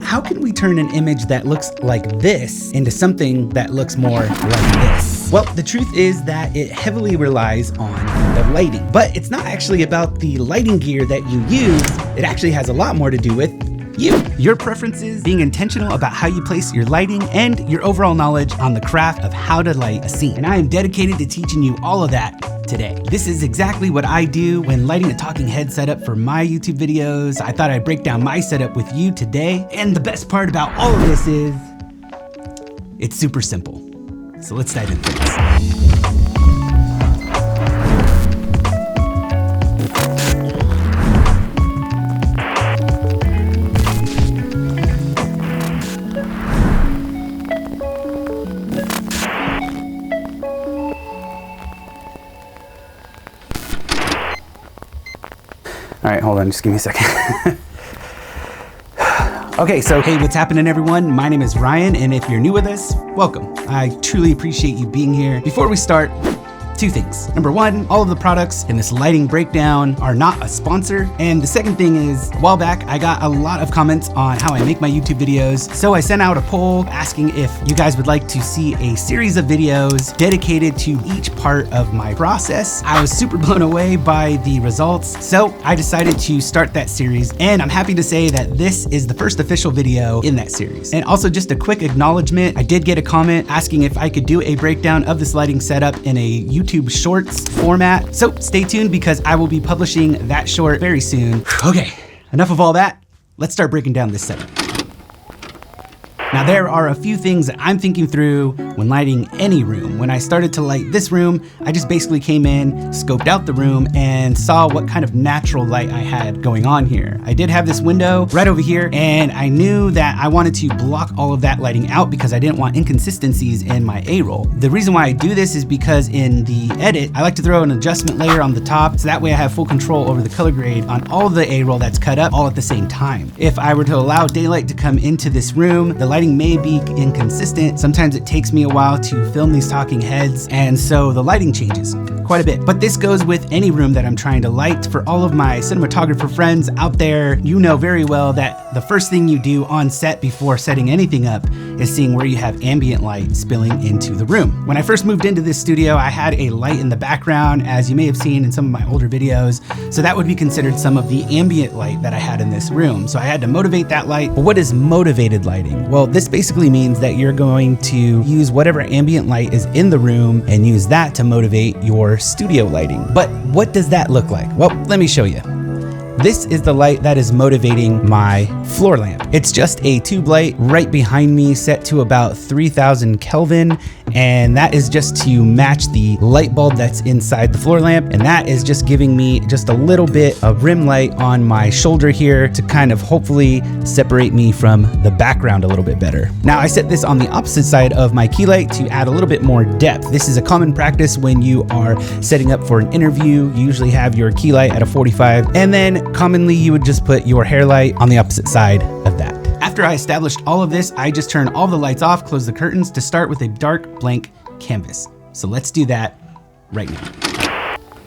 how can we turn an image that looks like this into something that looks more like this? Well, the truth is that it heavily relies on the lighting, but it's not actually about the lighting gear that you use. It actually has a lot more to do with your preferences, being intentional about how you place your lighting, and your overall knowledge on the craft of how to light a scene. And I am dedicated to teaching you all of that today. This is exactly what I do when lighting a talking head setup for my YouTube videos. I thought I'd break down my setup with you today. And the best part about all of this is it's super simple. So let's dive into this. All right, hold on, just give me a second. Okay, so hey, what's happening everyone? My name is Ryan, and if you're new with us, welcome. I truly appreciate you being here. Before we start, two things. Number one, all of the products in this lighting breakdown are not a sponsor. And the second thing is, a while back, I got a lot of comments on how I make my YouTube videos. So I sent out a poll asking if you guys would like to see a series of videos dedicated to each part of my process. I was super blown away by the results. So I decided to start that series, and I'm happy to say that this is the first official video in that series. And also just a quick acknowledgement, I did get a comment asking if I could do a breakdown of this lighting setup in a YouTube Shorts format. So stay tuned because I will be publishing that short very soon. Okay, enough of all that. Let's start breaking down this setup. Now there are a few things that I'm thinking through when lighting any room. When I started to light this room, I just basically came in, scoped out the room, and saw what kind of natural light I had going on here. I did have this window right over here, and I knew that I wanted to block all of that lighting out because I didn't want inconsistencies in my A-roll. The reason why I do this is because in the edit, I like to throw an adjustment layer on the top, so that way I have full control over the color grade on all of the A-roll that's cut up all at the same time. If I were to allow daylight to come into this room, the lighting may be inconsistent. Sometimes it takes me a while to film these talking heads, and so the lighting changes quite a bit. But this goes with any room that I'm trying to light. For all of my cinematographer friends out there, you know very well that the first thing you do on set before setting anything up is seeing where you have ambient light spilling into the room. When I first moved into this studio, I had a light in the background, as you may have seen in some of my older videos. So that would be considered some of the ambient light that I had in this room. So I had to motivate that light. But what is motivated lighting? Well, this basically means that you're going to use whatever ambient light is in the room and use that to motivate your studio lighting. But what does that look like? Well, let me show you. This is the light that is motivating my floor lamp. It's just a tube light right behind me set to about 3000 Kelvin. And that is just to match the light bulb that's inside the floor lamp. And that is just giving me just a little bit of rim light on my shoulder here to kind of hopefully separate me from the background a little bit better. Now I set this on the opposite side of my key light to add a little bit more depth. This is a common practice when you are setting up for an interview. You usually have your key light at a 45, and then commonly you would just put your hair light on the opposite side of that. After I established all of this, I just turned all the lights off, closed the curtains to start with a dark blank canvas. So let's do that right now.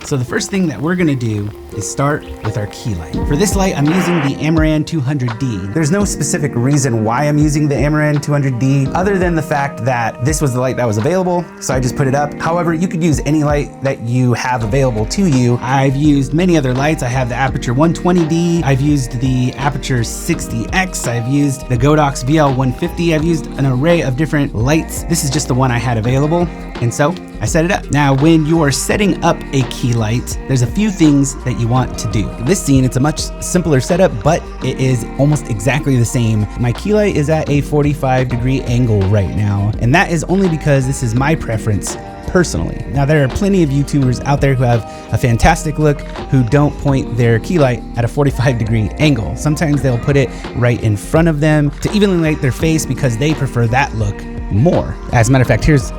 So the first thing that we're gonna do is start with our key light. For this light, I'm using the Amaran 200D. There's no specific reason why I'm using the Amaran 200D other than the fact that this was the light that was available, so I just put it up. However, you could use any light that you have available to you. I've used many other lights. I have the Aperture 120D. I've used the Aperture 60X. I've used the Godox VL150. I've used an array of different lights. This is just the one I had available, and so I set it up. Now, when you are setting up a key light, there's a few things that you want to do. In this scene, it's a much simpler setup, but it is almost exactly the same. My key light is at a 45-degree angle right now, and that is only because this is my preference personally. Now, there are plenty of YouTubers out there who have a fantastic look who don't point their key light at a 45-degree angle. Sometimes they'll put it right in front of them to evenly light their face because they prefer that look more. As a matter of fact, here's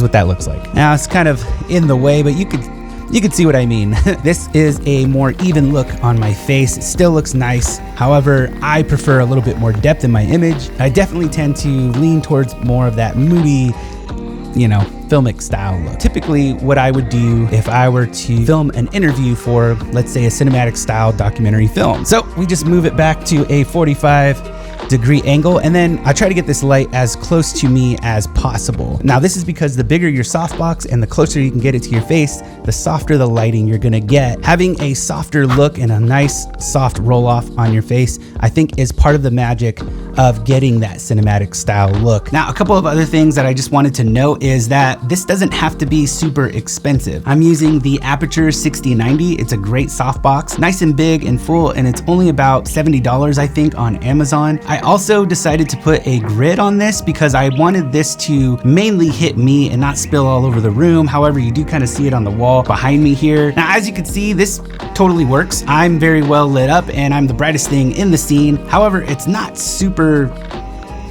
what that looks like. Now, it's kind of in the way, but you could see what I mean. This is a more even look on my face. It still looks nice. However, I prefer a little bit more depth in my image. I definitely tend to lean towards more of that moody, filmic style look. Typically, what I would do if I were to film an interview for, let's say, a cinematic style documentary film. So we just move it back to a 45, degree angle, and then I try to get this light as close to me as possible. Now this is because the bigger your softbox and the closer you can get it to your face, the softer the lighting you're gonna get. Having a softer look and a nice soft roll off on your face, I think is part of the magic of getting that cinematic style look. Now, a couple of other things that I just wanted to note is that this doesn't have to be super expensive. I'm using the Aperture 6090. It's a great softbox, nice and big and full, and it's only about $70, I think, on Amazon. I also decided to put a grid on this because I wanted this to mainly hit me and not spill all over the room. However, you do kind of see it on the wall behind me here. Now, as you can see, this totally works. I'm very well lit up and I'm the brightest thing in the scene. However, it's not super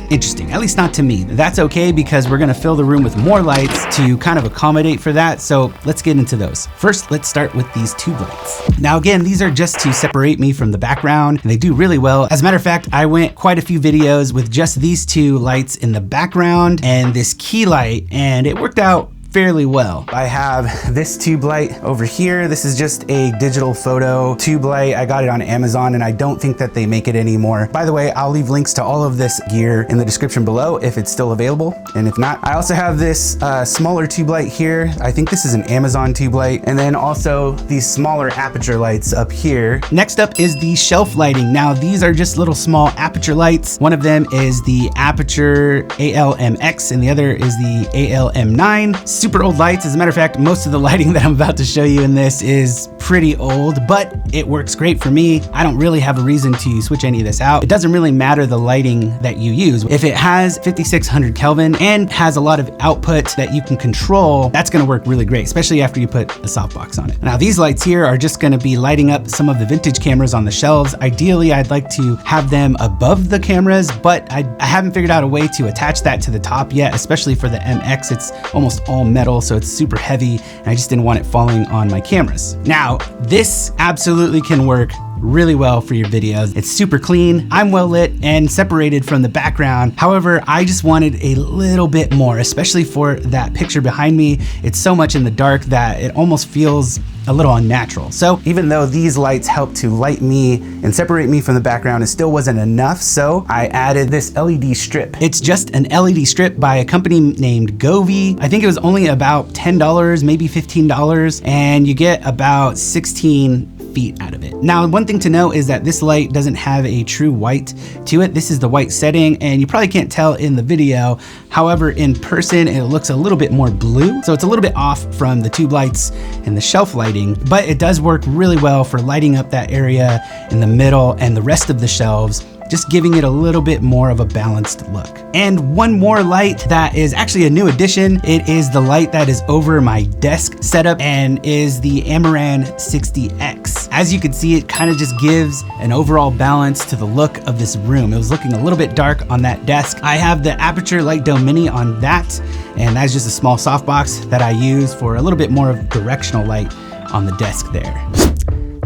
interesting, at least not to me. That's okay because we're gonna fill the room with more lights to kind of accommodate for that. So let's get into those. First, let's start with these tube lights. Now again, these are just to separate me from the background, and they do really well. As a matter of fact, I went quite a few videos with just these two lights in the background and this key light, and it worked out fairly well. I have this tube light over here. This is just a digital photo tube light. I got it on Amazon and I don't think that they make it anymore. By the way, I'll leave links to all of this gear in the description below if it's still available. And if not, I also have this smaller tube light here. I think this is an Amazon tube light. And then also these smaller aperture lights up here. Next up is the shelf lighting. Now these are just little small aperture lights. One of them is the Aperture ALMX and the other is the ALM9. Super old lights. As a matter of fact, most of the lighting that I'm about to show you in this is pretty old, but it works great for me. I don't really have a reason to switch any of this out. It doesn't really matter the lighting that you use. If it has 5600 Kelvin and has a lot of output that you can control, that's gonna work really great, especially after you put a softbox on it. Now these lights here are just gonna be lighting up some of the vintage cameras on the shelves. Ideally, I'd like to have them above the cameras, but I haven't figured out a way to attach that to the top yet, especially for the MX. It's almost all metal, so it's super heavy, and I just didn't want it falling on my cameras. Now, this absolutely can work really well for your videos. It's super clean, I'm well lit and separated from the background. However, I just wanted a little bit more, especially for that picture behind me. It's so much in the dark that it almost feels a little unnatural. So even though these lights help to light me and separate me from the background, it still wasn't enough. So I added this LED strip. It's just an LED strip by a company named Govee. I think it was only about $10, maybe $15, and you get about 16 feet out of it. Now, one thing to know is that this light doesn't have a true white to it. This is the white setting, and you probably can't tell in the video. However, in person, it looks a little bit more blue. So it's a little bit off from the tube lights and the shelf lighting, but it does work really well for lighting up that area in the middle and the rest of the shelves, just giving it a little bit more of a balanced look. And one more light that is actually a new addition. It is the light that is over my desk setup and is the Amaran 60X. As you can see, it kind of just gives an overall balance to the look of this room. It was looking a little bit dark on that desk. I have the Aperture Light Dome Mini on that, and that's just a small softbox that I use for a little bit more of directional light on the desk there.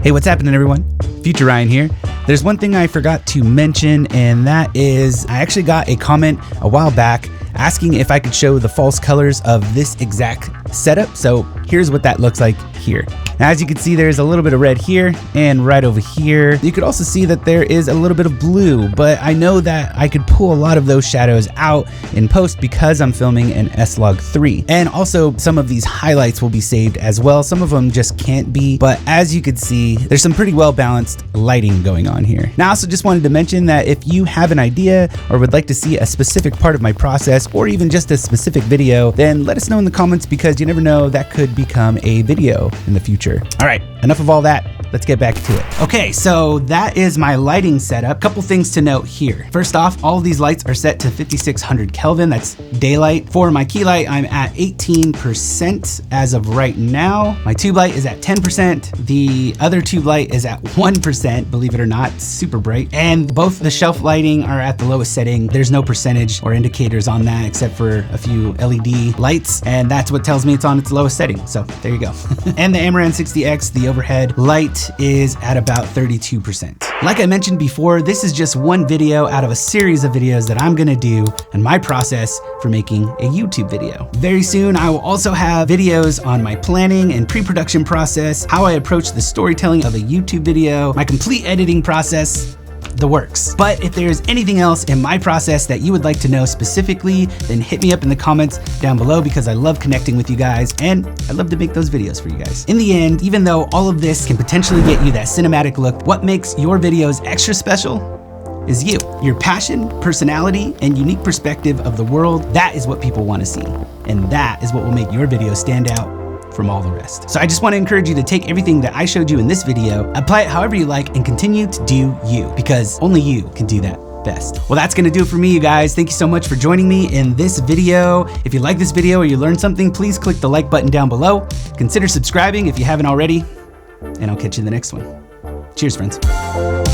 Hey, what's happening, everyone? Future Ryan here. There's one thing I forgot to mention, and that is I actually got a comment a while back asking if I could show the false colors of this exact setup. So here's what that looks like here. Now, as you can see, there's a little bit of red here and right over here. You could also see that there is a little bit of blue, but I know that I could pull a lot of those shadows out in post because I'm filming an S-Log 3. And also some of these highlights will be saved as well. Some of them just can't be, but as you can see, there's some pretty well balanced lighting going on here. Now, I also just wanted to mention that if you have an idea or would like to see a specific part of my process or even just a specific video, then let us know in the comments because you never know, that could become a video in the future. All right, enough of all that. Let's get back to it. Okay, so that is my lighting setup. Couple things to note here. First off, all of these lights are set to 5600 Kelvin. That's daylight. For my key light, I'm at 18% as of right now. My tube light is at 10%. The other tube light is at 1%, believe it or not, it's super bright. And both the shelf lighting are at the lowest setting. There's no percentage or indicators on that except for a few LED lights. And that's what tells me it's on its lowest setting. So there you go. And the Amaran 60X, the overhead light, is at about 32%. Like I mentioned before, this is just one video out of a series of videos that I'm gonna do and my process for making a YouTube video. Very soon, I will also have videos on my planning and pre-production process, how I approach the storytelling of a YouTube video, my complete editing process, the works. But if there's anything else in my process that you would like to know specifically, then hit me up in the comments down below, because I love connecting with you guys and I love to make those videos for you guys. In the end, even though all of this can potentially get you that cinematic look, what makes your videos extra special is you. Your passion, personality, and unique perspective of the world. That is what people want to see. And that is what will make your video stand out from all the rest. So I just want to encourage you to take everything that I showed you in this video, apply it however you like, and continue to do you, because only you can do that best. Well, that's gonna do it for me, you guys. Thank you so much for joining me in this video. If you like this video or you learned something, please click the like button down below. Consider subscribing if you haven't already, and I'll catch you in the next one. Cheers, friends.